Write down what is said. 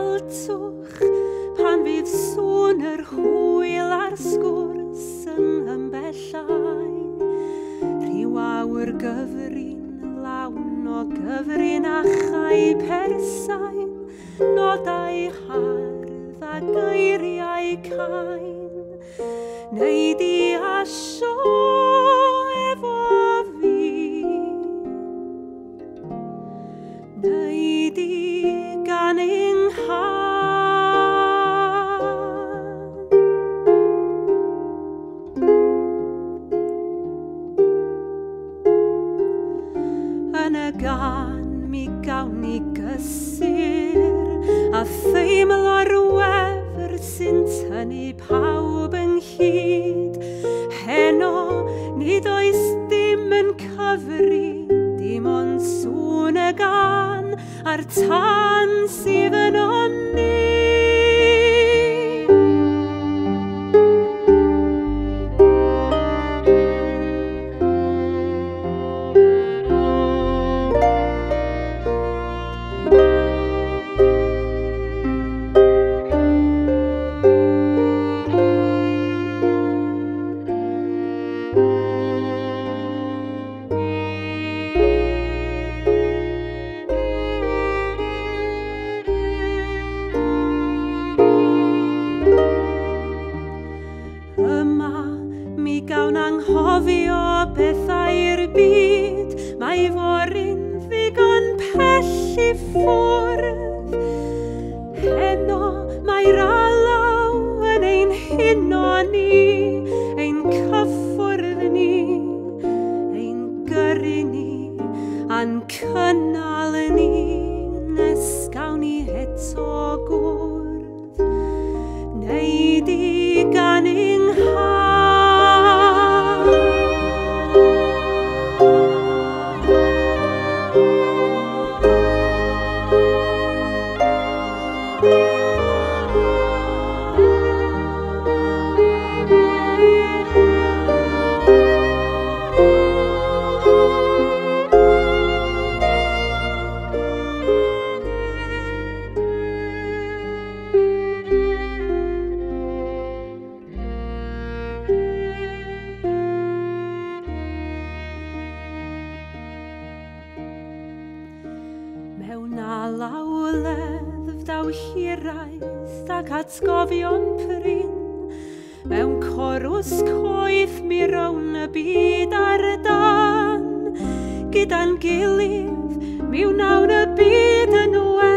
gweltwch pan fydd sŵn yr hwyl a'r sgwrs yn ymballau. Rhyw awr gyfrin lawn o gyfrin a chai persain, nodau hardd a geiriau cain. Neu di asio efo fi, neu di gan nghân. Yn y gan mi gawn ni gysur a theimlo'r wefr sy'n tynnu pawb ynghyd. Heno nid oes dim yn cyfri, dim ond sŵn y gan a'r tan sydd yn onni. Bethau'r byd, mae fory'n ddigon pell I ffwrdd. Heno mae'r alaw yn ein huno ni, ein cyffwrdd ni, ein gyrru ni, a'n cynnal ni, nes gawn ni eto gwrdd. Neu di gan nghân. Mewn alawledd daw hiraeth ac atgofion prin, mewn corws coeth mi rown y byd ar dan, gyda'n gilydd mi wnawn y byd yn wel.